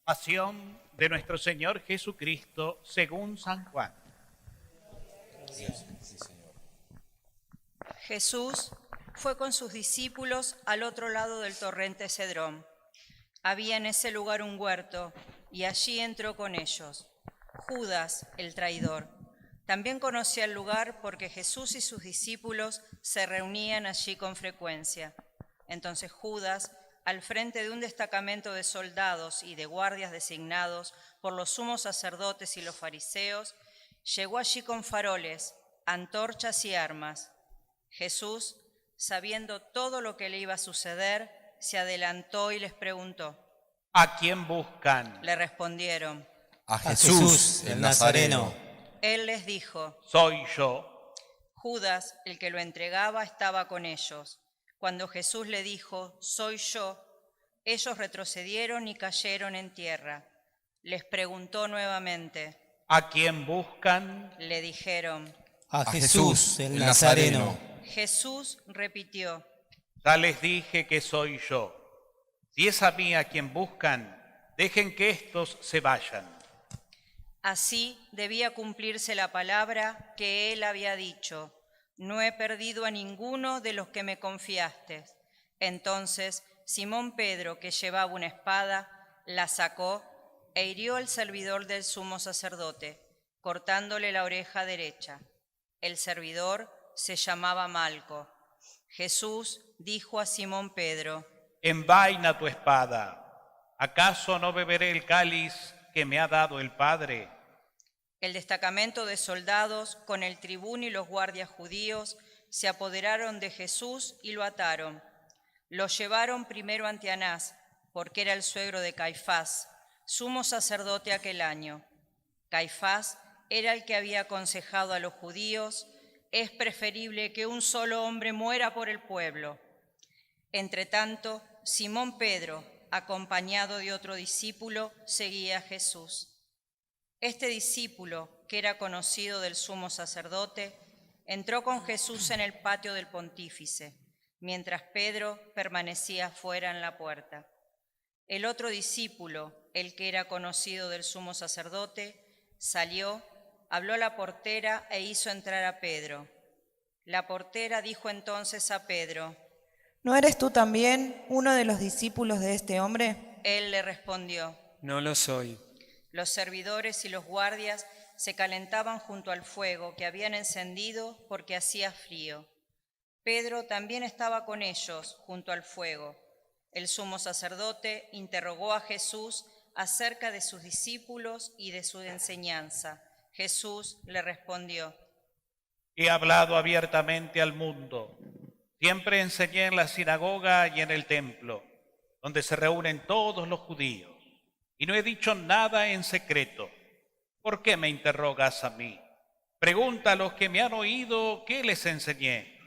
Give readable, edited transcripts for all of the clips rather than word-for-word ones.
Pasión de nuestro Señor Jesucristo según San Juan. Jesús fue con sus discípulos al otro lado del torrente Cedrón. Había en ese lugar un huerto, y allí entró con ellos. Judas, el traidor, también conocía el lugar porque Jesús y sus discípulos se reunían allí con frecuencia. Entonces Judas, al frente de un destacamento de soldados y de guardias designados por los sumos sacerdotes y los fariseos, llegó allí con faroles, antorchas y armas. Jesús, sabiendo todo lo que le iba a suceder, se adelantó y les preguntó. ¿A quién buscan? Le respondieron. A Jesús, el Nazareno. Él les dijo. Soy yo. Judas, el que lo entregaba, estaba con ellos. Cuando Jesús le dijo, soy yo, ellos retrocedieron y cayeron en tierra. Les preguntó nuevamente. ¿A quién buscan? Le dijeron. A Jesús, el Nazareno. Jesús repitió. Ya les dije que soy yo. Si es a mí a quien buscan, dejen que estos se vayan. Así debía cumplirse la palabra que él había dicho. No he perdido a ninguno de los que me confiaste. Entonces Simón Pedro, que llevaba una espada, la sacó e hirió al servidor del sumo sacerdote, cortándole la oreja derecha. El servidor se llamaba Malco. Jesús dijo a Simón Pedro. Envaina tu espada. ¿Acaso no beberé el cáliz que me ha dado el Padre? El destacamento de soldados, con el tribuno y los guardias judíos, se apoderaron de Jesús y lo ataron. Lo llevaron primero ante Anás, porque era el suegro de Caifás, sumo sacerdote aquel año. Caifás era el que había aconsejado a los judíos: es preferible que un solo hombre muera por el pueblo. Entretanto, Simón Pedro, acompañado de otro discípulo, seguía a Jesús. Este discípulo, que era conocido del sumo sacerdote, entró con Jesús en el patio del pontífice, mientras Pedro permanecía fuera en la puerta. El otro discípulo, el que era conocido del sumo sacerdote, salió, habló a la portera e hizo entrar a Pedro. La portera dijo entonces a Pedro. ¿No eres tú también uno de los discípulos de este hombre? Él le respondió. No lo soy. Los servidores y los guardias se calentaban junto al fuego que habían encendido porque hacía frío. Pedro también estaba con ellos junto al fuego. El sumo sacerdote interrogó a Jesús acerca de sus discípulos y de su enseñanza. Jesús le respondió. He hablado abiertamente al mundo. Siempre enseñé en la sinagoga y en el templo, donde se reúnen todos los judíos. Y no he dicho nada en secreto. ¿Por qué me interrogas a mí? Pregunta a los que me han oído qué les enseñé.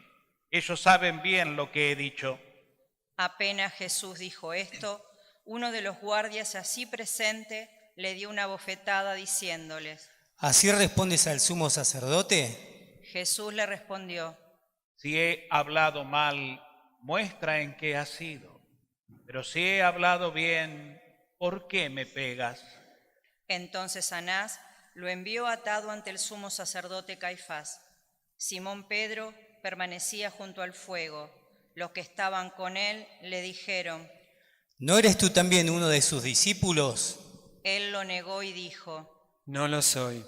Ellos saben bien lo que he dicho. Apenas Jesús dijo esto, uno de los guardias así presente le dio una bofetada diciéndoles. ¿Así respondes al sumo sacerdote? Jesús le respondió. Si he hablado mal, muestra en qué ha sido. Pero si he hablado bien, ¿por qué me pegas? Entonces Anás lo envió atado ante el sumo sacerdote Caifás. Simón Pedro permanecía junto al fuego. Los que estaban con él le dijeron. ¿No eres tú también uno de sus discípulos? Él lo negó y dijo. No lo soy.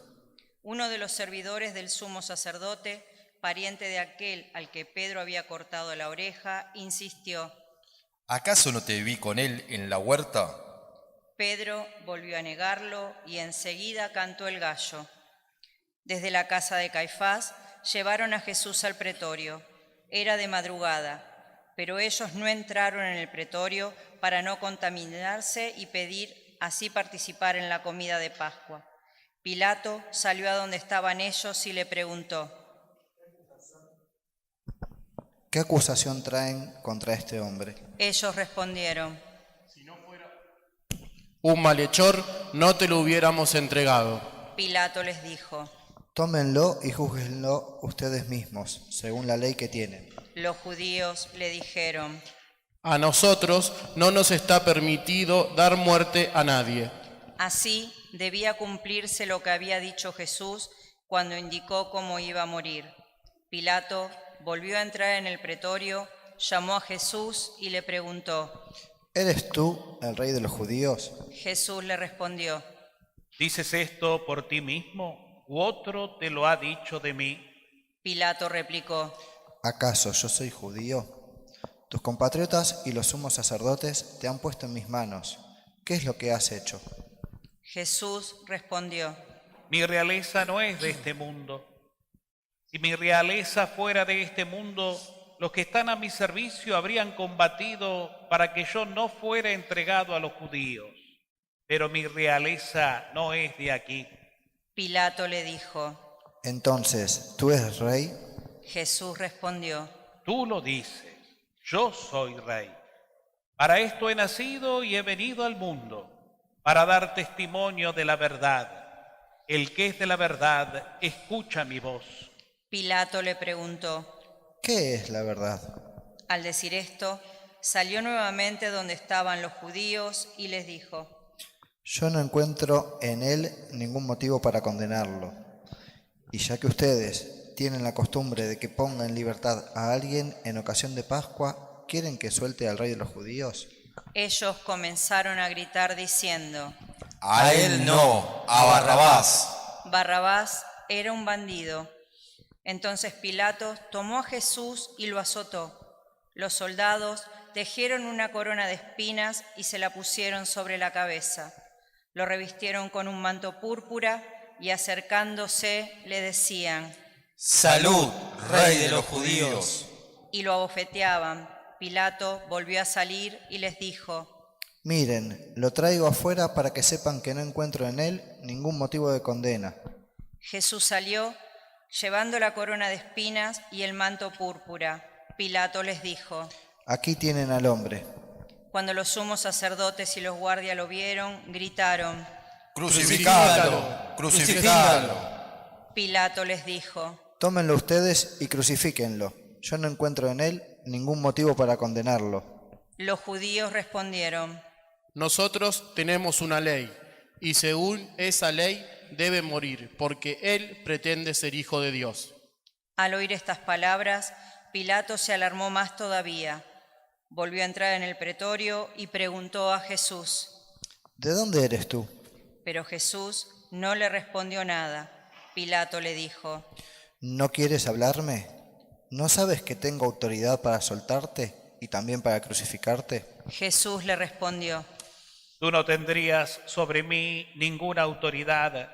Uno de los servidores del sumo sacerdote, pariente de aquel al que Pedro había cortado la oreja, insistió. ¿Acaso no te vi con él en la huerta? Pedro volvió a negarlo y enseguida cantó el gallo. Desde la casa de Caifás llevaron a Jesús al pretorio. Era de madrugada, pero ellos no entraron en el pretorio para no contaminarse y pedir así participar en la comida de Pascua. Pilato salió a donde estaban ellos y le preguntó. ¿Qué acusación traen contra este hombre? Ellos respondieron. Un malhechor no te lo hubiéramos entregado. Pilato les dijo. Tómenlo y júzguenlo ustedes mismos, según la ley que tienen. Los judíos le dijeron. A nosotros no nos está permitido dar muerte a nadie. Así debía cumplirse lo que había dicho Jesús cuando indicó cómo iba a morir. Pilato volvió a entrar en el pretorio, llamó a Jesús y le preguntó. ¿Eres tú el rey de los judíos? Jesús le respondió. ¿Dices esto por ti mismo u otro te lo ha dicho de mí? Pilato replicó. ¿Acaso yo soy judío? Tus compatriotas y los sumos sacerdotes te han puesto en mis manos. ¿Qué es lo que has hecho? Jesús respondió. Mi realeza no es de este mundo. Si mi realeza fuera de este mundo, los que están a mi servicio habrían combatido para que yo no fuera entregado a los judíos. Pero mi realeza no es de aquí. Pilato le dijo. Entonces, ¿tú eres rey? Jesús respondió. Tú lo dices, yo soy rey. Para esto he nacido y he venido al mundo, para dar testimonio de la verdad. El que es de la verdad, escucha mi voz. Pilato le preguntó. ¿Qué es la verdad? Al decir esto, salió nuevamente donde estaban los judíos y les dijo. Yo no encuentro en él ningún motivo para condenarlo. Y ya que ustedes tienen la costumbre de que ponga en libertad a alguien en ocasión de Pascua, ¿quieren que suelte al rey de los judíos? Ellos comenzaron a gritar diciendo. A él no, a Barrabás. Barrabás era un bandido. Entonces Pilato tomó a Jesús y lo azotó. Los soldados tejieron una corona de espinas y se la pusieron sobre la cabeza. Lo revistieron con un manto púrpura y acercándose le decían, Salud, rey de los judíos. y lo abofeteaban. Pilato volvió a salir y les dijo, Miren, lo traigo afuera para que sepan que no encuentro en él ningún motivo de condena. Jesús salió llevando la corona de espinas y el manto púrpura. Pilato les dijo, Aquí tienen al hombre. Cuando los sumos sacerdotes y los guardias lo vieron, gritaron. Crucificalo, crucificalo. Pilato les dijo, Tómenlo ustedes y crucifíquenlo. Yo no encuentro en él ningún motivo para condenarlo. Los judíos respondieron, Nosotros tenemos una ley, y según esa ley debe morir, porque él pretende ser hijo de Dios. Al oír estas palabras, Pilato se alarmó más todavía. Volvió a entrar en el pretorio y preguntó a Jesús. ¿De dónde eres tú? Pero Jesús no le respondió nada. Pilato le dijo, ¿No quieres hablarme? ¿No sabes que tengo autoridad para soltarte y también para crucificarte? Jesús le respondió, Tú no tendrías sobre mí ninguna autoridad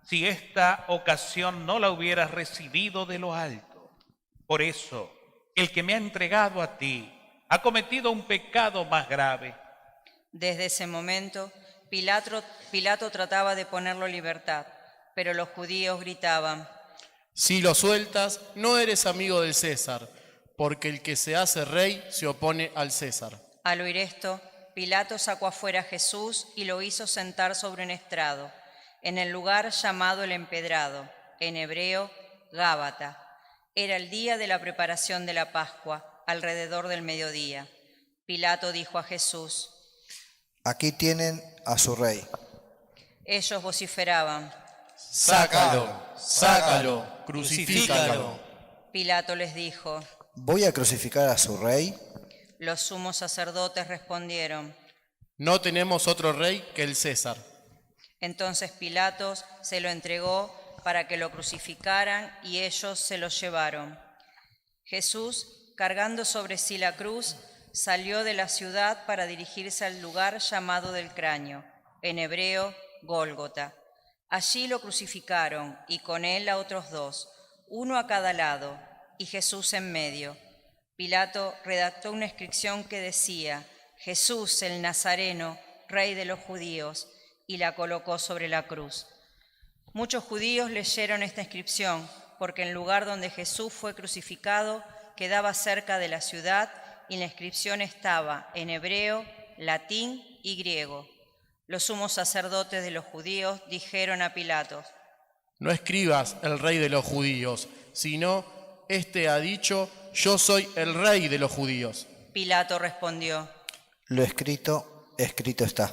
si esta ocasión no la hubieras recibido de lo alto. Por eso, el que me ha entregado a ti ha cometido un pecado más grave. Desde ese momento, Pilato trataba de ponerlo en libertad, pero los judíos gritaban, Si lo sueltas, no eres amigo del César, porque el que se hace rey se opone al César. Al oír esto, Pilato sacó afuera a Jesús y lo hizo sentar sobre un estrado, en el lugar llamado el Empedrado, en hebreo, Gábata. Era el día de la preparación de la Pascua, alrededor del mediodía. Pilato dijo a Jesús, Aquí tienen a su rey. ellos vociferaban. Sácalo, sácalo, crucifícalo. Pilato les dijo. ¿Voy a crucificar a su rey? Los sumos sacerdotes respondieron. No tenemos otro rey que el César. Entonces Pilato se lo entregó para que lo crucificaran y ellos se lo llevaron. Jesús, cargando sobre sí la cruz, salió de la ciudad para dirigirse al lugar llamado del Cráneo, en hebreo, Gólgota. Allí lo crucificaron y con él a otros dos, uno a cada lado, y Jesús en medio. Pilato redactó una inscripción que decía, Jesús el Nazareno, Rey de los judíos, y la colocó sobre la cruz. Muchos judíos leyeron esta inscripción, porque el lugar donde Jesús fue crucificado quedaba cerca de la ciudad, y la inscripción estaba en hebreo, latín y griego. Los sumos sacerdotes de los judíos dijeron a Pilato, No escribas el rey de los judíos, sino este ha dicho, yo soy el rey de los judíos. Pilato respondió, Lo escrito, escrito está.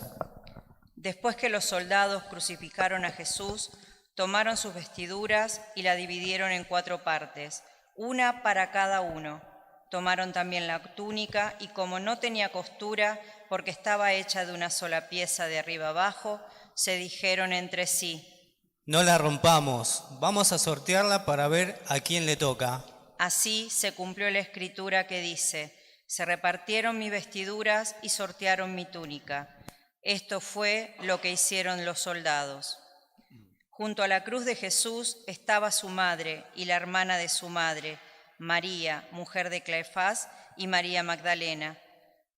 Después que los soldados crucificaron a Jesús, tomaron sus vestiduras y la dividieron en 4 partes, una para cada uno. Tomaron también la túnica y como no tenía costura, porque estaba hecha de una sola pieza de arriba abajo, se dijeron entre sí: No la rompamos, vamos a sortearla para ver a quién le toca. Así se cumplió la escritura que dice: se repartieron mis vestiduras y sortearon mi túnica. Esto fue lo que hicieron los soldados. Junto a la cruz de Jesús estaba su madre y la hermana de su madre, María, mujer de Cleofás, y María Magdalena.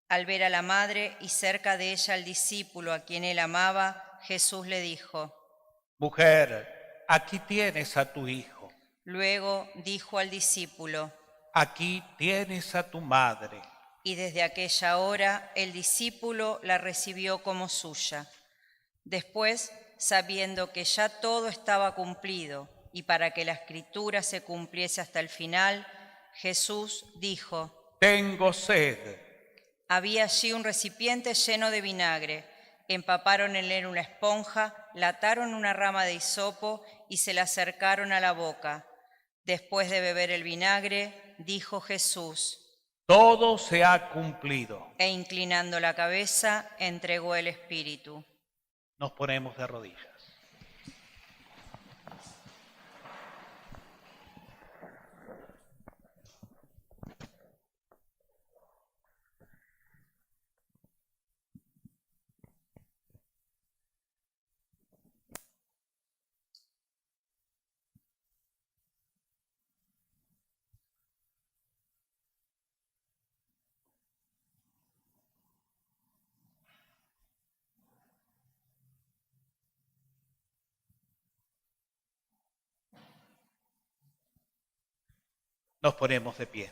Al ver a la madre y cerca de ella al discípulo a quien él amaba, Jesús le dijo: Mujer, aquí tienes a tu hijo. Luego dijo al discípulo: Aquí tienes a tu madre. Y desde aquella hora el discípulo la recibió como suya. Después, sabiendo que ya todo estaba cumplido y para que la escritura se cumpliese hasta el final, Jesús dijo: Tengo sed. Había allí un recipiente lleno de vinagre. Empaparon en él una esponja, la ataron una rama de hisopo y se la acercaron a la boca. Después de beber el vinagre, dijo Jesús: Todo se ha cumplido. E inclinando la cabeza, entregó el espíritu. Nos ponemos de rodillas. Nos ponemos de pie.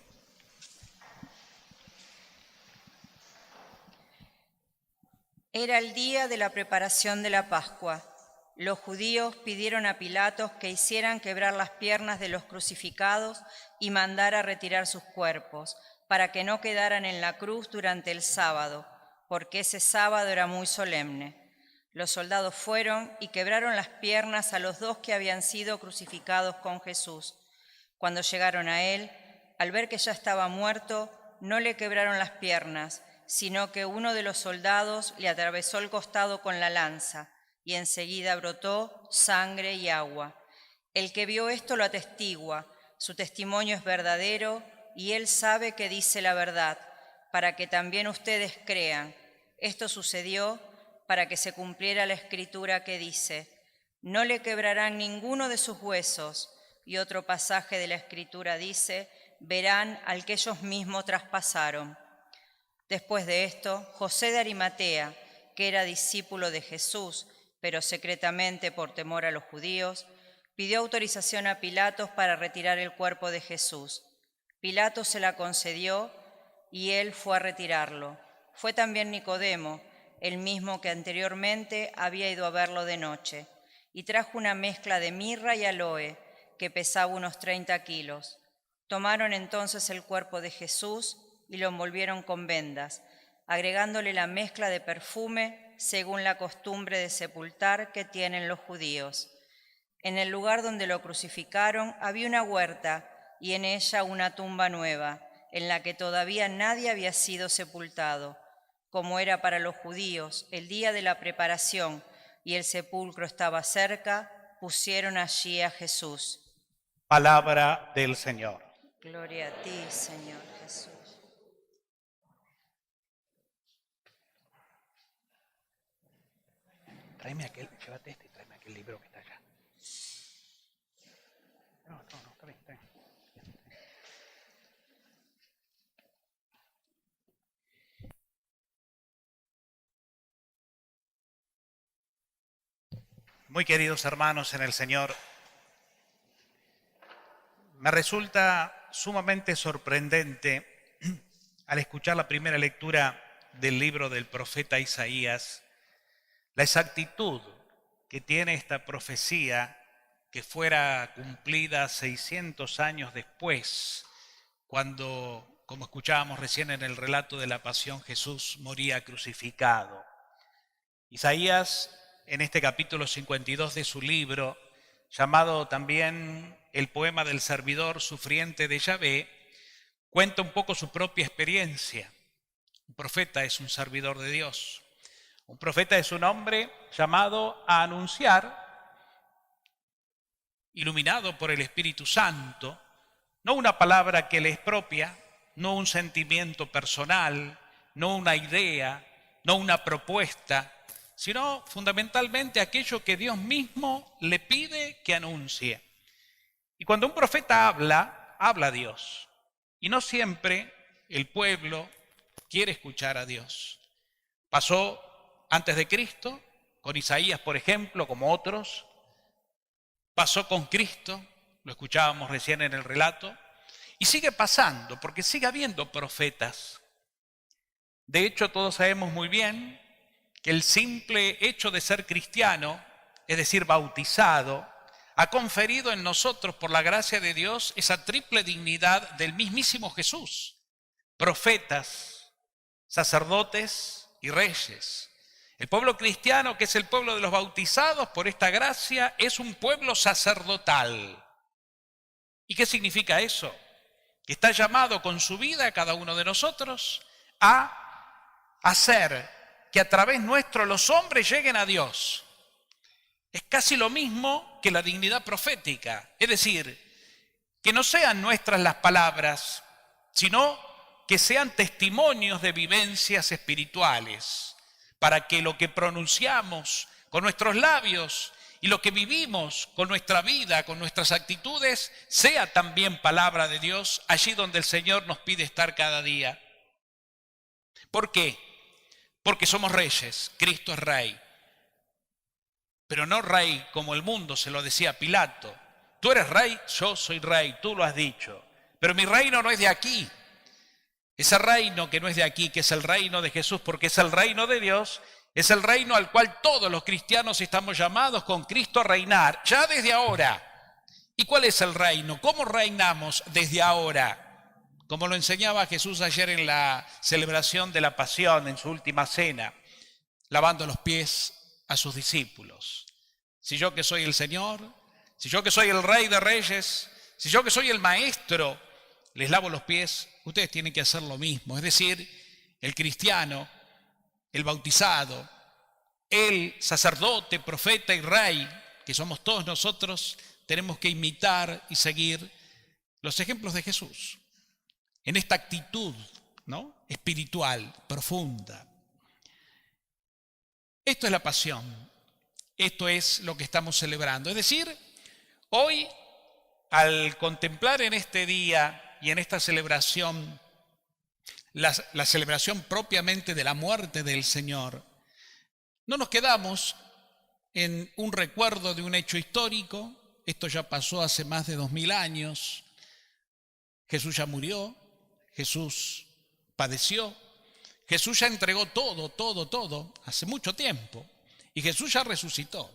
Era el día de la preparación de la Pascua. Los judíos pidieron a Pilatos que hicieran quebrar las piernas de los crucificados y mandara retirar sus cuerpos, para que no quedaran en la cruz durante el sábado, porque ese sábado era muy solemne. Los soldados fueron y quebraron las piernas a los 2 que habían sido crucificados con Jesús. Cuando llegaron a él, al ver que ya estaba muerto, no le quebraron las piernas, sino que uno de los soldados le atravesó el costado con la lanza, y enseguida brotó sangre y agua. El que vio esto lo atestigua, su testimonio es verdadero, y él sabe que dice la verdad, para que también ustedes crean. Esto sucedió para que se cumpliera la escritura que dice: no le quebrarán ninguno de sus huesos. Y otro pasaje de la escritura dice: verán al que ellos mismos traspasaron. Después de esto, José de Arimatea, que era discípulo de Jesús, pero secretamente por temor a los judíos, pidió autorización a Pilatos para retirar el cuerpo de Jesús. Pilatos se la concedió y él fue a retirarlo. Fue también Nicodemo, el mismo que anteriormente había ido a verlo de noche, y trajo una mezcla de mirra y aloe, que pesaba unos 30 kilos. Tomaron entonces el cuerpo de Jesús y lo envolvieron con vendas, agregándole la mezcla de perfume según la costumbre de sepultar que tienen los judíos. En el lugar donde lo crucificaron había una huerta y en ella una tumba nueva, en la que todavía nadie había sido sepultado. Como era para los judíos el día de la preparación y el sepulcro estaba cerca, pusieron allí a Jesús. Palabra del Señor. Gloria a ti, Señor Jesús. Tráeme aquel, llévate este y tráeme aquel libro que está allá. No, está bien, está bien. Muy queridos hermanos en el Señor, me resulta sumamente sorprendente al escuchar la primera lectura del libro del profeta Isaías, la exactitud que tiene esta profecía que fuera cumplida 600 años después, cuando, como escuchábamos recién en el relato de la pasión, Jesús moría crucificado. Isaías, en este capítulo 52 de su libro, llamado también El poema del servidor sufriente de Yahvé, cuenta un poco su propia experiencia. Un profeta es un servidor de Dios. Un profeta es un hombre llamado a anunciar, iluminado por el Espíritu Santo, no una palabra que le es propia, no un sentimiento personal, no una idea, no una propuesta, sino fundamentalmente aquello que Dios mismo le pide que anuncie. Y cuando un profeta habla, habla a Dios. Y no siempre el pueblo quiere escuchar a Dios. Pasó antes de Cristo, con Isaías, por ejemplo, como otros. Pasó con Cristo, lo escuchábamos recién en el relato, y sigue pasando, porque sigue habiendo profetas. De hecho, todos sabemos muy bien que el simple hecho de ser cristiano, es decir, bautizado, ha conferido en nosotros, por la gracia de Dios, esa triple dignidad del mismísimo Jesús. Profetas, sacerdotes y reyes. El pueblo cristiano, que es el pueblo de los bautizados por esta gracia, es un pueblo sacerdotal. ¿Y qué significa eso? Que está llamado con su vida a cada uno de nosotros a hacer que a través nuestro los hombres lleguen a Dios. Es casi lo mismo que la dignidad profética, es decir, que no sean nuestras las palabras, sino que sean testimonios de vivencias espirituales, para que lo que pronunciamos con nuestros labios y lo que vivimos con nuestra vida, con nuestras actitudes, sea también palabra de Dios allí donde el Señor nos pide estar cada día. ¿Por qué? Porque somos reyes, Cristo es rey. Pero no rey como el mundo se lo decía Pilato. Tú eres rey, yo soy rey, tú lo has dicho. Pero mi reino no es de aquí. Ese reino que no es de aquí, que es el reino de Jesús, porque es el reino de Dios, es el reino al cual todos los cristianos estamos llamados con Cristo a reinar, ya desde ahora. ¿Y cuál es el reino? ¿Cómo reinamos desde ahora? Como lo enseñaba Jesús ayer en la celebración de la Pasión, en su última cena, lavando los pies a sus discípulos. Si yo que soy el Señor, si yo que soy el Rey de Reyes, si yo que soy el Maestro, les lavo los pies, ustedes tienen que hacer lo mismo. Es decir, el cristiano, el bautizado, el sacerdote, profeta y rey, que somos todos nosotros, tenemos que imitar y seguir los ejemplos de Jesús en esta actitud, ¿no?, espiritual, profunda. Esto es la pasión, esto es lo que estamos celebrando. Es decir, hoy, al contemplar en este día y en esta celebración, la celebración propiamente de la muerte del Señor, no nos quedamos en un recuerdo de un hecho histórico. Esto ya pasó hace más de 2000 años. Jesús ya murió, Jesús padeció, Jesús ya entregó todo, hace mucho tiempo. Y Jesús ya resucitó.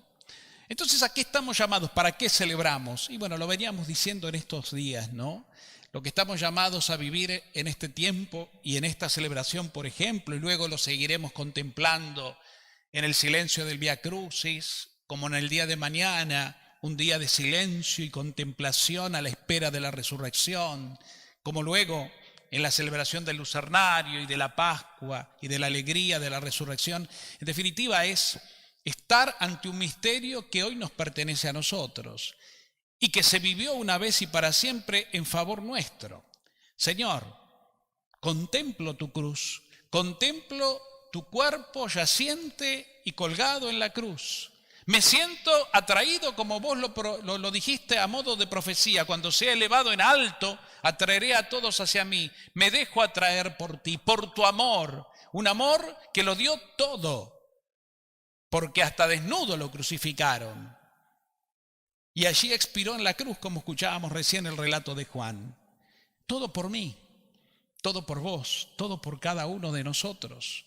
Entonces, ¿a qué estamos llamados? ¿Para qué celebramos? Y bueno, lo veníamos diciendo en estos días, ¿no? Lo que estamos llamados a vivir en este tiempo y en esta celebración, por ejemplo, y luego lo seguiremos contemplando en el silencio del Vía Crucis, como en el día de mañana, un día de silencio y contemplación a la espera de la resurrección, como luego en la celebración del Lucernario y de la Pascua y de la alegría de la resurrección. En definitiva, es estar ante un misterio que hoy nos pertenece a nosotros y que se vivió una vez y para siempre en favor nuestro. Señor, contemplo tu cruz, contemplo tu cuerpo yaciente y colgado en la cruz. Me siento atraído, como vos lo dijiste a modo de profecía, cuando sea elevado en alto, atraeré a todos hacia mí. Me dejo atraer por ti, por tu amor, un amor que lo dio todo, porque hasta desnudo lo crucificaron. Y allí expiró en la cruz, como escuchábamos recién el relato de Juan. Todo por mí, todo por vos, todo por cada uno de nosotros.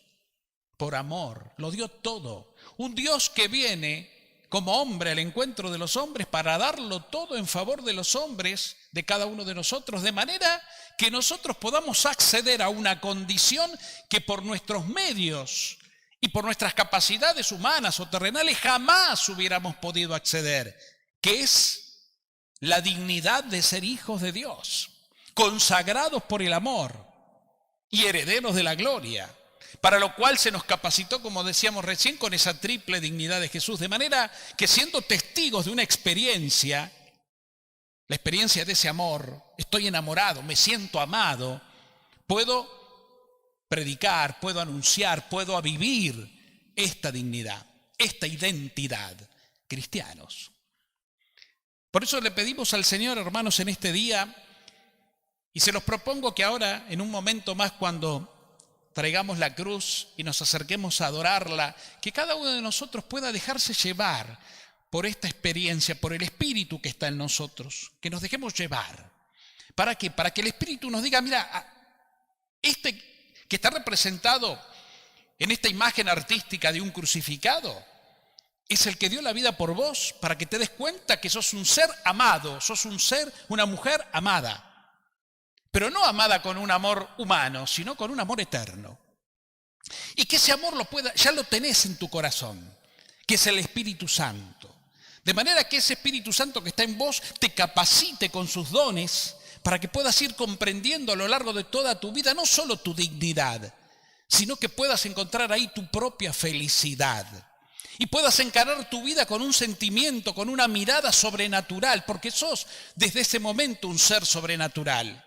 Por amor, lo dio todo. Un Dios que viene como hombre al encuentro de los hombres para darlo todo en favor de los hombres, de cada uno de nosotros, de manera que nosotros podamos acceder a una condición que por nuestros medios y por nuestras capacidades humanas o terrenales jamás hubiéramos podido acceder, que es la dignidad de ser hijos de Dios, consagrados por el amor y herederos de la gloria, para lo cual se nos capacitó, como decíamos recién, con esa triple dignidad de Jesús, de manera que siendo testigos de una experiencia, la experiencia de ese amor, estoy enamorado, me siento amado, puedo predicar, puedo anunciar, puedo vivir esta dignidad, esta identidad, cristianos. Por eso le pedimos al Señor, hermanos, en este día, y se los propongo que ahora, en un momento más, cuando traigamos la cruz y nos acerquemos a adorarla, que cada uno de nosotros pueda dejarse llevar por esta experiencia, por el Espíritu que está en nosotros, que nos dejemos llevar. ¿Para qué? Para que el Espíritu nos diga, mira, este que está representado en esta imagen artística de un crucificado, es el que dio la vida por vos, para que te des cuenta que sos un ser amado, sos un ser, una mujer amada. Pero no amada con un amor humano, sino con un amor eterno. Y que ese amor ya lo tenés en tu corazón, que es el Espíritu Santo. De manera que ese Espíritu Santo que está en vos te capacite con sus dones para que puedas ir comprendiendo a lo largo de toda tu vida no solo tu dignidad, sino que puedas encontrar ahí tu propia felicidad. Y puedas encarar tu vida con un sentimiento, con una mirada sobrenatural, porque sos desde ese momento un ser sobrenatural.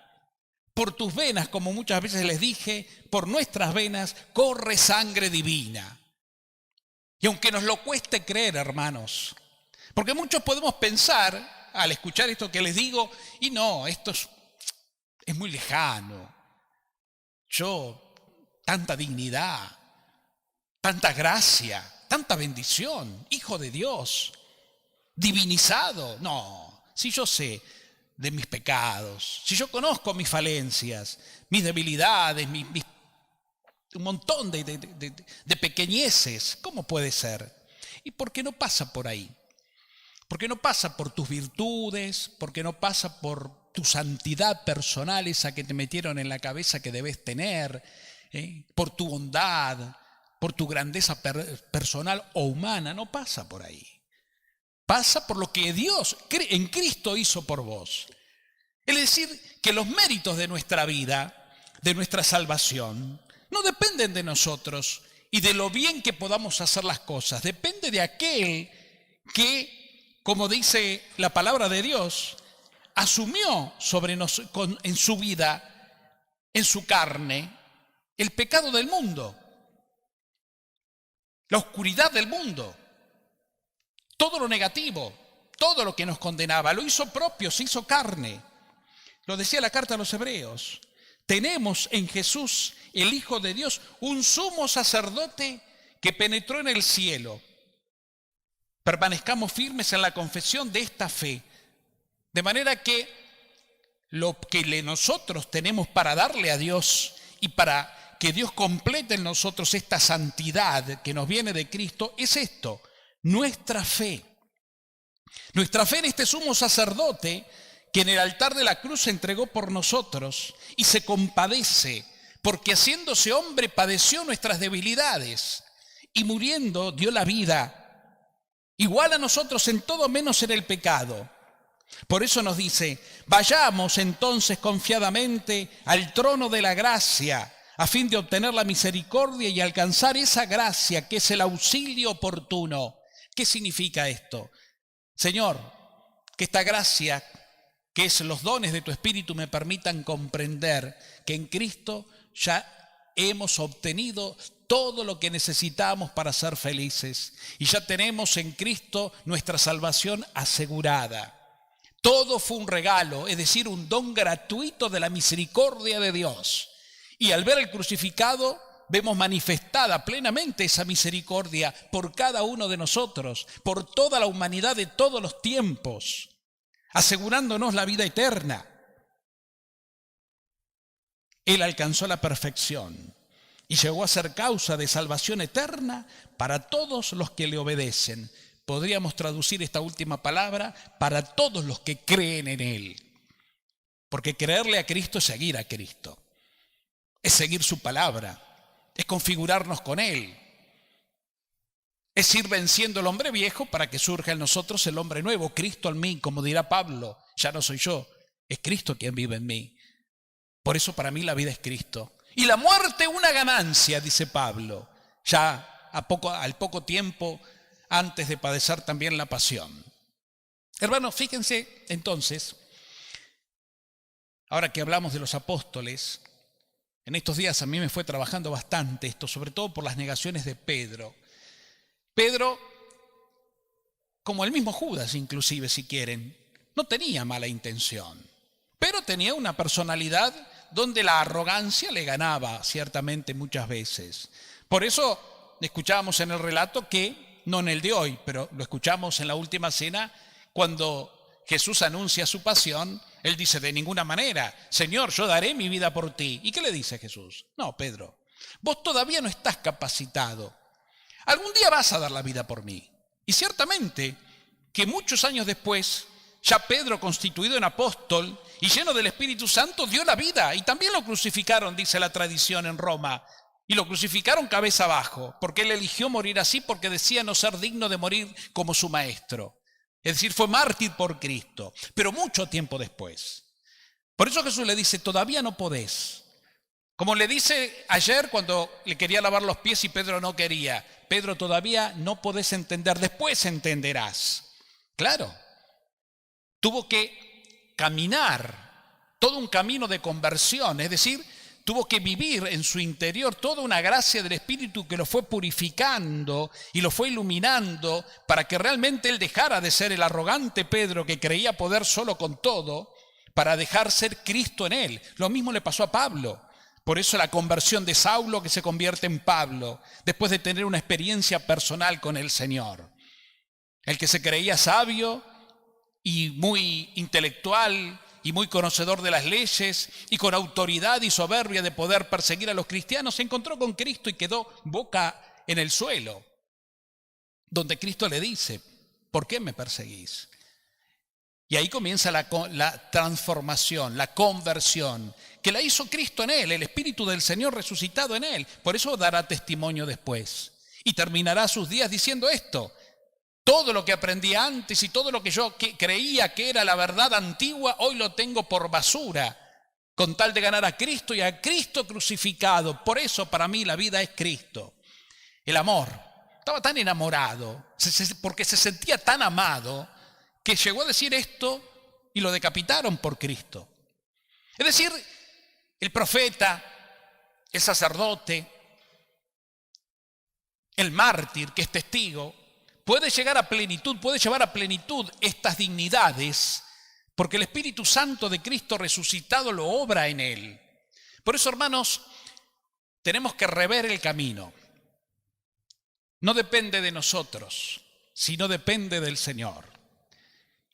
Por tus venas, como muchas veces les dije, por nuestras venas corre sangre divina. Y aunque nos lo cueste creer, hermanos, porque muchos podemos pensar, al escuchar esto que les digo, y no, esto es muy lejano. Yo, tanta dignidad, tanta gracia, tanta bendición, hijo de Dios, divinizado. No, si yo sé de mis pecados, si yo conozco mis falencias, mis debilidades, un montón de pequeñeces, ¿cómo puede ser? ¿Y por qué no pasa por ahí? Porque no pasa por tus virtudes, porque no pasa por tu santidad personal, esa que te metieron en la cabeza que debes tener, por tu bondad, por tu grandeza personal o humana, no pasa por ahí. Pasa por lo que Dios en Cristo hizo por vos. Es decir, que los méritos de nuestra vida, de nuestra salvación, no dependen de nosotros y de lo bien que podamos hacer las cosas. Depende de aquel que, como dice la palabra de Dios, asumió en su vida, en su carne, el pecado del mundo, la oscuridad del mundo, todo lo negativo, todo lo que nos condenaba, lo hizo propio, se hizo carne. Lo decía la carta a los Hebreos. Tenemos en Jesús, el Hijo de Dios, un sumo sacerdote que penetró en el cielo. Permanezcamos firmes en la confesión de esta fe, de manera que lo que nosotros tenemos para darle a Dios y para que Dios complete en nosotros esta santidad que nos viene de Cristo es esto, nuestra fe. Nuestra fe en este sumo sacerdote que en el altar de la cruz se entregó por nosotros y se compadece, porque haciéndose hombre padeció nuestras debilidades y muriendo dio la vida, igual a nosotros en todo menos en el pecado. Por eso nos dice, vayamos entonces confiadamente al trono de la gracia, a fin de obtener la misericordia y alcanzar esa gracia que es el auxilio oportuno. ¿Qué significa esto? Señor, que esta gracia, que es los dones de tu Espíritu, me permitan comprender que en Cristo ya hemos obtenido todo lo que necesitamos para ser felices. Y ya tenemos en Cristo nuestra salvación asegurada. Todo fue un regalo, es decir, un don gratuito de la misericordia de Dios. Y al ver el crucificado, vemos manifestada plenamente esa misericordia por cada uno de nosotros, por toda la humanidad de todos los tiempos, asegurándonos la vida eterna. Él alcanzó la perfección y llegó a ser causa de salvación eterna para todos los que le obedecen. Podríamos traducir esta última palabra para todos los que creen en Él. Porque creerle a Cristo es seguir a Cristo. Es seguir su palabra. Es configurarnos con Él. Es ir venciendo el hombre viejo para que surja en nosotros el hombre nuevo. Cristo en mí, como dirá Pablo, ya no soy yo, es Cristo quien vive en mí. Por eso para mí la vida es Cristo. Y la muerte una ganancia, dice Pablo, ya al poco tiempo antes de padecer también la pasión. Hermanos, fíjense entonces, ahora que hablamos de los apóstoles, en estos días a mí me fue trabajando bastante esto, sobre todo por las negaciones de Pedro. Pedro, como el mismo Judas inclusive, si quieren, no tenía mala intención, pero tenía una personalidad donde la arrogancia le ganaba ciertamente muchas veces. Por eso escuchábamos en el relato que, no en el de hoy, pero lo escuchamos en la última cena, cuando Jesús anuncia su pasión, él dice, de ninguna manera, Señor, yo daré mi vida por ti. ¿Y qué le dice Jesús? No, Pedro, vos todavía no estás capacitado. Algún día vas a dar la vida por mí. Y ciertamente que muchos años después, ya Pedro, constituido en apóstol y lleno del Espíritu Santo, dio la vida. Y también lo crucificaron, dice la tradición en Roma. Y lo crucificaron cabeza abajo, porque él eligió morir así, porque decía no ser digno de morir como su maestro. Es decir, fue mártir por Cristo, pero mucho tiempo después. Por eso Jesús le dice, todavía no podés. Como le dice ayer cuando le quería lavar los pies y Pedro no quería. Pedro, todavía no podés entender, después entenderás. Claro, tuvo que caminar todo un camino de conversión, es decir, tuvo que vivir en su interior toda una gracia del Espíritu que lo fue purificando y lo fue iluminando para que realmente él dejara de ser el arrogante Pedro que creía poder solo con todo, para dejar ser Cristo en él. Lo mismo le pasó a Pablo. Por eso la conversión de Saulo que se convierte en Pablo, después de tener una experiencia personal con el Señor. El que se creía sabio y muy intelectual y muy conocedor de las leyes y con autoridad y soberbia de poder perseguir a los cristianos, se encontró con Cristo y quedó boca en el suelo, donde Cristo le dice, ¿por qué me perseguís? Y ahí comienza la transformación, la conversión, que la hizo Cristo en él, el Espíritu del Señor resucitado en él. Por eso dará testimonio después. Y terminará sus días diciendo esto, todo lo que aprendí antes y todo lo que yo creía que era la verdad antigua, hoy lo tengo por basura, con tal de ganar a Cristo y a Cristo crucificado. Por eso para mí la vida es Cristo. El amor. Estaba tan enamorado, porque se sentía tan amado, que llegó a decir esto y lo decapitaron por Cristo. Es decir, el profeta, el sacerdote, el mártir que es testigo, puede llegar a plenitud, puede llevar a plenitud estas dignidades, porque el Espíritu Santo de Cristo resucitado lo obra en él. Por eso, hermanos, tenemos que rever el camino. No depende de nosotros, sino depende del Señor.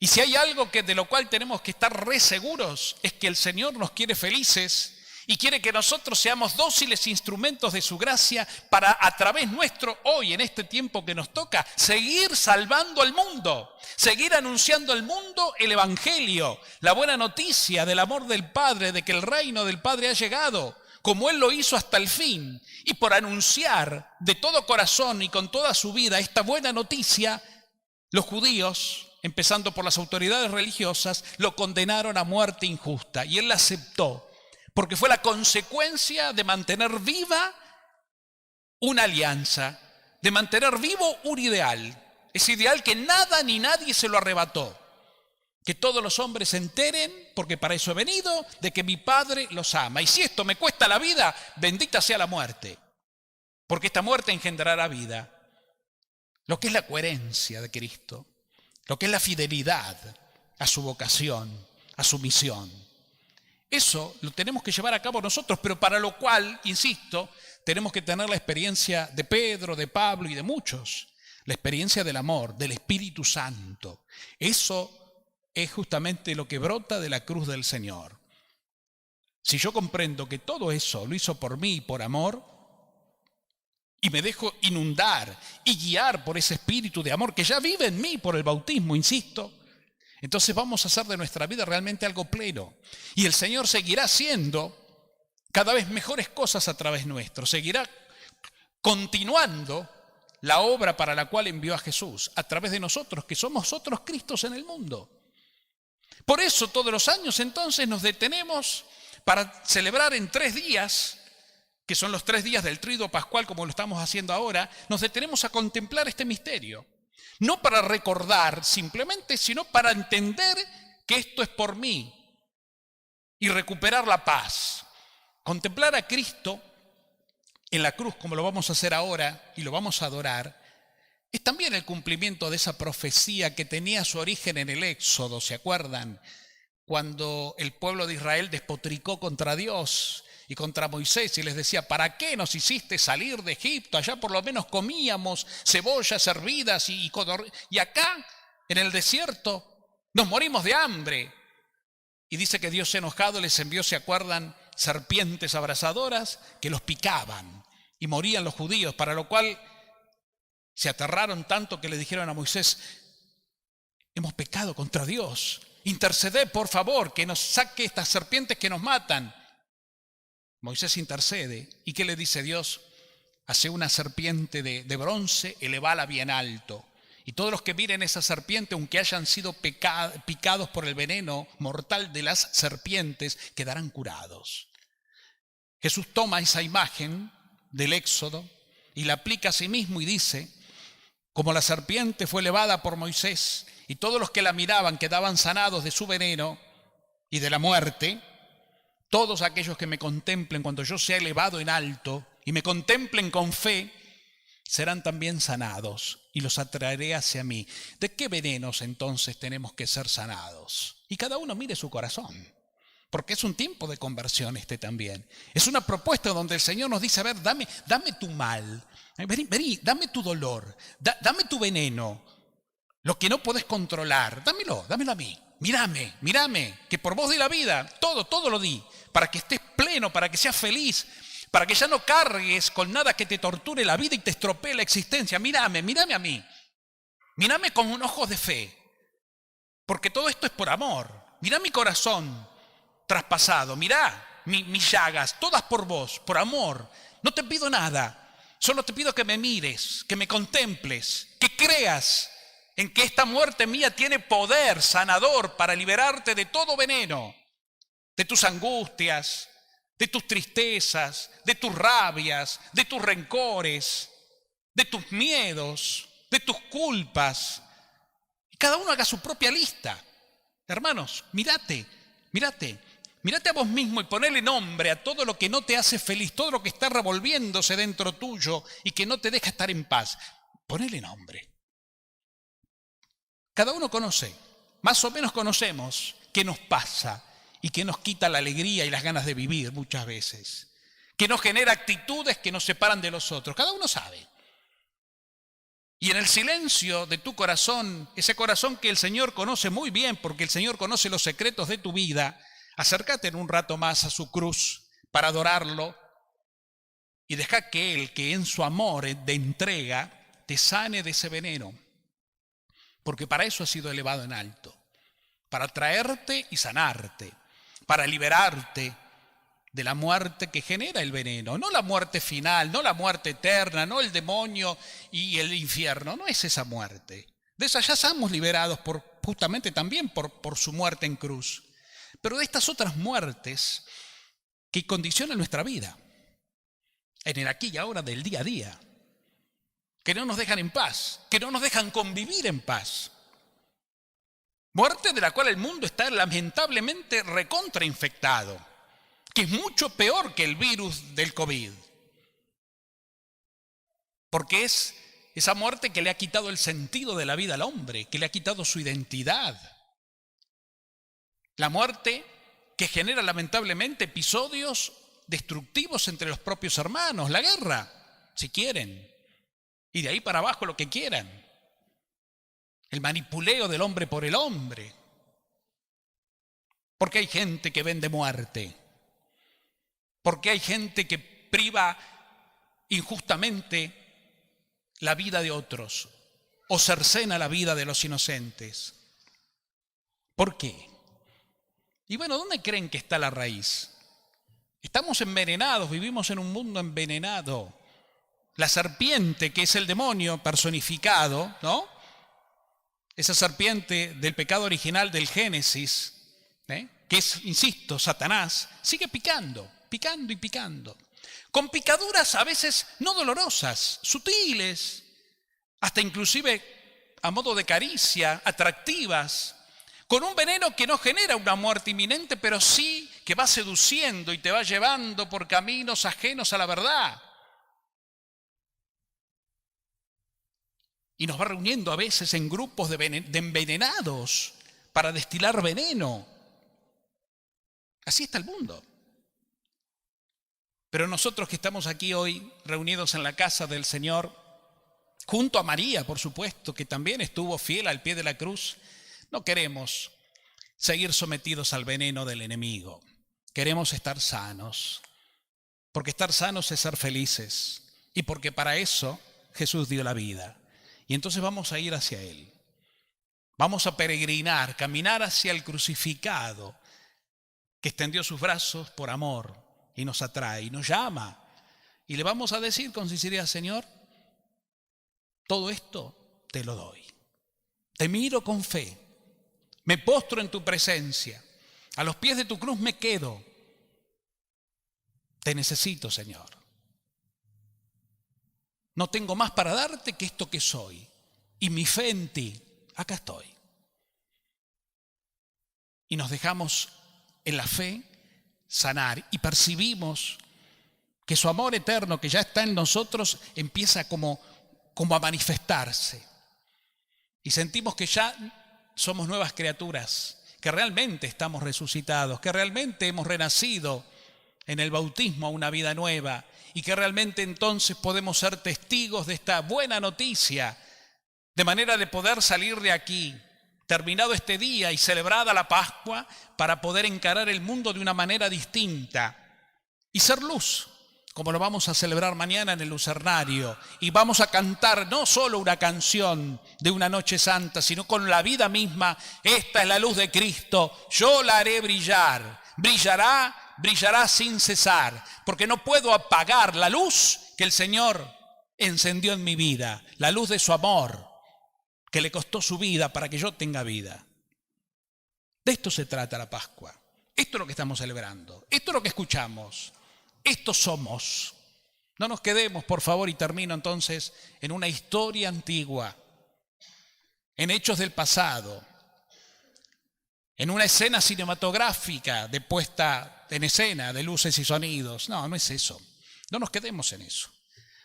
Y si hay algo de lo cual tenemos que estar re seguros, es que el Señor nos quiere felices y quiere que nosotros seamos dóciles instrumentos de su gracia para, a través nuestro, hoy, en este tiempo que nos toca, seguir salvando al mundo, seguir anunciando al mundo el Evangelio, la buena noticia del amor del Padre, de que el reino del Padre ha llegado, como Él lo hizo hasta el fin. Y por anunciar de todo corazón y con toda su vida esta buena noticia, los judíos, empezando por las autoridades religiosas, lo condenaron a muerte injusta. Y Él la aceptó, porque fue la consecuencia de mantener viva una alianza, de mantener vivo un ideal. Ese ideal que nada ni nadie se lo arrebató. Que todos los hombres se enteren, porque para eso he venido, de que mi Padre los ama. Y si esto me cuesta la vida, bendita sea la muerte. Porque esta muerte engendrará vida. Lo que es la coherencia de Cristo. Lo que es la fidelidad a su vocación, a su misión. Eso lo tenemos que llevar a cabo nosotros, pero para lo cual, insisto, tenemos que tener la experiencia de Pedro, de Pablo y de muchos. La experiencia del amor, del Espíritu Santo. Eso es justamente lo que brota de la cruz del Señor. Si yo comprendo que todo eso lo hizo por mí y por amor, y me dejo inundar y guiar por ese espíritu de amor que ya vive en mí por el bautismo, insisto, entonces vamos a hacer de nuestra vida realmente algo pleno. Y el Señor seguirá haciendo cada vez mejores cosas a través nuestro, seguirá continuando la obra para la cual envió a Jesús, a través de nosotros, que somos otros Cristos en el mundo. Por eso todos los años entonces nos detenemos para celebrar en 3 días, que son los 3 días del Tríduo Pascual como lo estamos haciendo ahora, nos detenemos a contemplar este misterio. No para recordar simplemente, sino para entender que esto es por mí y recuperar la paz. Contemplar a Cristo en la cruz, como lo vamos a hacer ahora y lo vamos a adorar, es también el cumplimiento de esa profecía que tenía su origen en el Éxodo, ¿se acuerdan? Cuando el pueblo de Israel despotricó contra Dios y contra Moisés y les decía, ¿para qué nos hiciste salir de Egipto? Allá por lo menos comíamos cebollas hervidas y acá, en el desierto, nos morimos de hambre. Y dice que Dios enojado les envió, ¿se acuerdan?, serpientes abrasadoras que los picaban y morían los judíos, para lo cual se aterraron tanto que le dijeron a Moisés, hemos pecado contra Dios, interceded por favor, que nos saque estas serpientes que nos matan. Moisés intercede, ¿y qué le dice Dios? Hace una serpiente de bronce, elevala bien alto. Y todos los que miren esa serpiente, aunque hayan sido picados por el veneno mortal de las serpientes, quedarán curados. Jesús toma esa imagen del Éxodo y la aplica a sí mismo y dice, como la serpiente fue elevada por Moisés y todos los que la miraban quedaban sanados de su veneno y de la muerte, todos aquellos que me contemplen cuando yo sea elevado en alto y me contemplen con fe, serán también sanados y los atraeré hacia mí. ¿De qué venenos entonces tenemos que ser sanados? Y cada uno mire su corazón, porque es un tiempo de conversión también. Es una propuesta donde el Señor nos dice, a ver, dame tu mal, vení, dame tu dolor, dame tu veneno, lo que no podés controlar, dámelo a mí. Mírame, que por vos di la vida, todo lo di, para que estés pleno, para que seas feliz, para que ya no cargues con nada que te torture la vida y te estropee la existencia. Mírame a mí. Mírame con ojos de fe. Porque todo esto es por amor. Mirá mi corazón traspasado. Mirá mis llagas, todas por vos, por amor. No te pido nada. Solo te pido que me mires, que me contemples, que creas en que esta muerte mía tiene poder sanador para liberarte de todo veneno, de tus angustias, de tus tristezas, de tus rabias, de tus rencores, de tus miedos, de tus culpas. Y cada uno haga su propia lista. Hermanos, mírate a vos mismo y ponele nombre a todo lo que no te hace feliz, todo lo que está revolviéndose dentro tuyo y que no te deja estar en paz. Ponele nombre. Cada uno conoce, más o menos conocemos qué nos pasa y que nos quita la alegría y las ganas de vivir muchas veces, que nos genera actitudes que nos separan de los otros. Cada uno sabe. Y en el silencio de tu corazón, ese corazón que el Señor conoce muy bien, porque el Señor conoce los secretos de tu vida, acércate en un rato más a su cruz para adorarlo y deja que Él, que en su amor de entrega, te sane de ese veneno. Porque para eso has sido elevado en alto, para traerte y sanarte, para liberarte de la muerte que genera el veneno, no la muerte final, no la muerte eterna, no el demonio y el infierno, no es esa muerte. De esa ya estamos liberados justamente también por su muerte en cruz. Pero de estas otras muertes que condicionan nuestra vida, en el aquí y ahora del día a día, que no nos dejan en paz, que no nos dejan convivir en paz. Muerte de la cual el mundo está lamentablemente recontrainfectado, que es mucho peor que el virus del COVID. Porque es esa muerte que le ha quitado el sentido de la vida al hombre, que le ha quitado su identidad. La muerte que genera lamentablemente episodios destructivos entre los propios hermanos, la guerra, si quieren, y de ahí para abajo lo que quieran. El manipuleo del hombre por el hombre. Porque hay gente que vende muerte. Porque hay gente que priva injustamente la vida de otros o cercena la vida de los inocentes. ¿Por qué? Y bueno, ¿dónde creen que está la raíz? Estamos envenenados, vivimos en un mundo envenenado. la serpiente, que es el demonio personificado, ¿no? Esa serpiente del pecado original del Génesis, que es, insisto, Satanás, sigue picando, picando y picando. Con picaduras a veces no dolorosas, sutiles, hasta inclusive a modo de caricia, atractivas, con un veneno que no genera una muerte inminente, pero sí que va seduciendo y te va llevando por caminos ajenos a la verdad. Y nos va reuniendo a veces en grupos de envenenados para destilar veneno. Así está el mundo. Pero nosotros que estamos aquí hoy reunidos en la casa del Señor, junto a María, por supuesto, que también estuvo fiel al pie de la cruz, no queremos seguir sometidos al veneno del enemigo. Queremos estar sanos, porque estar sanos es ser felices y porque para eso Jesús dio la vida. Y entonces vamos a ir hacia Él. Vamos a peregrinar, caminar hacia el crucificado que extendió sus brazos por amor y nos atrae y nos llama. Y le vamos a decir con sinceridad: Señor, todo esto te lo doy. Te miro con fe, me postro en tu presencia, a los pies de tu cruz me quedo. Te necesito, Señor. No tengo más para darte que esto que soy. Y mi fe en ti, acá estoy. Y nos dejamos en la fe sanar y percibimos que su amor eterno que ya está en nosotros empieza como a manifestarse. Y sentimos que ya somos nuevas criaturas, que realmente estamos resucitados, que realmente hemos renacido en el bautismo a una vida nueva y que realmente entonces podemos ser testigos de esta buena noticia, de manera de poder salir de aquí, terminado este día y celebrada la Pascua, para poder encarar el mundo de una manera distinta y ser luz, como lo vamos a celebrar mañana en el Lucernario. Y vamos a cantar no solo una canción de una noche santa, sino con la vida misma: esta es la luz de Cristo, yo la haré brillar, brillará sin cesar, porque no puedo apagar la luz que el Señor encendió en mi vida, la luz de su amor, que le costó su vida para que yo tenga vida. De esto se trata la Pascua. Esto es lo que estamos celebrando. Esto es lo que escuchamos. Estos somos. No nos quedemos, por favor, y termino entonces, en una historia antigua, en hechos del pasado, en una escena cinematográfica de puesta en escena, de luces y sonidos. No, no es eso. No nos quedemos en eso.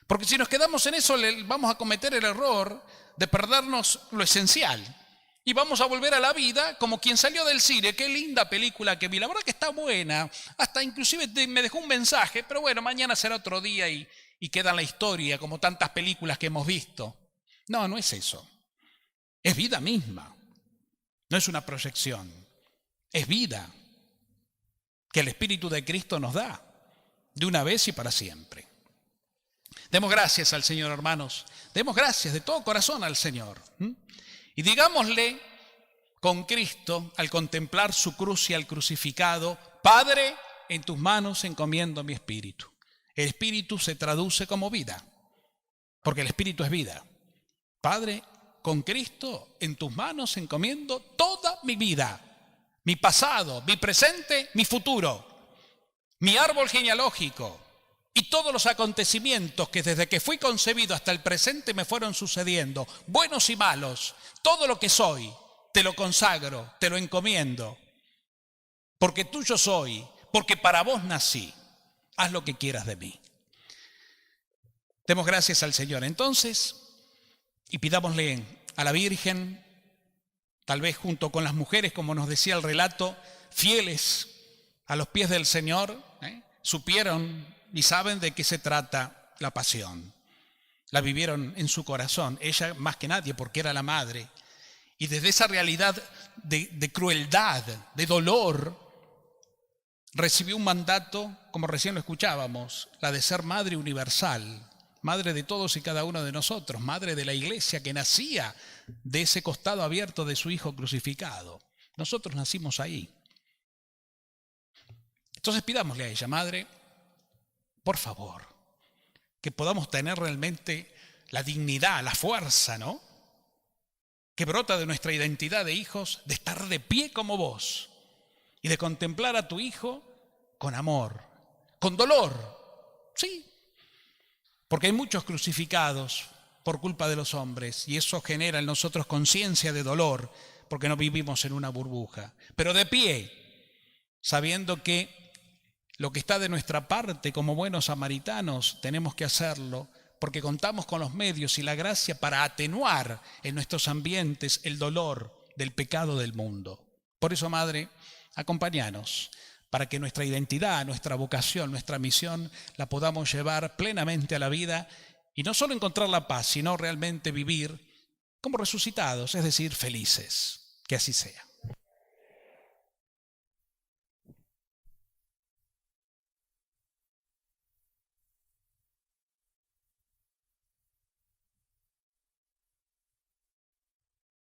Porque si nos quedamos en eso, vamos a cometer el error de perdernos lo esencial. Y vamos a volver a la vida como quien salió del cine. Qué linda película que vi. La verdad que está buena. Hasta inclusive me dejó un mensaje. Pero bueno, mañana será otro día y queda en la historia, como tantas películas que hemos visto. No, no es eso. Es vida misma. No es una proyección. Es vida que el Espíritu de Cristo nos da, de una vez y para siempre. Demos gracias al Señor, hermanos. Demos gracias de todo corazón al Señor. Y digámosle con Cristo, al contemplar su cruz y al crucificado: Padre, en tus manos encomiendo mi espíritu. El espíritu se traduce como vida, porque el espíritu es vida. Padre, con Cristo en tus manos encomiendo toda mi vida, mi pasado, mi presente, mi futuro, mi árbol genealógico y todos los acontecimientos que desde que fui concebido hasta el presente me fueron sucediendo, buenos y malos. Todo lo que soy, te lo consagro, te lo encomiendo, porque tuyo soy, porque para vos nací. Haz lo que quieras de mí. Demos gracias al Señor entonces y pidámosle a la Virgen, tal vez junto con las mujeres, como nos decía el relato, fieles a los pies del Señor, supieron y saben de qué se trata la pasión. La vivieron en su corazón, ella más que nadie, porque era la madre. Y desde esa realidad de crueldad, de dolor, recibió un mandato, como recién lo escuchábamos, la de ser madre universal, madre de todos y cada uno de nosotros, madre de la Iglesia que nacía de ese costado abierto de su Hijo crucificado. Nosotros nacimos ahí. Entonces pidámosle a ella: Madre, por favor, que podamos tener realmente la dignidad, la fuerza, ¿no?, que brota de nuestra identidad de hijos, de estar de pie como vos y de contemplar a tu Hijo con amor, con dolor, sí, porque hay muchos crucificados por culpa de los hombres y eso genera en nosotros conciencia de dolor porque no vivimos en una burbuja, pero de pie, sabiendo que lo que está de nuestra parte como buenos samaritanos tenemos que hacerlo porque contamos con los medios y la gracia para atenuar en nuestros ambientes el dolor del pecado del mundo. Por eso, Madre, acompáñanos para que nuestra identidad, nuestra vocación, nuestra misión la podamos llevar plenamente a la vida y no solo encontrar la paz, sino realmente vivir como resucitados, es decir, felices. Que así sea.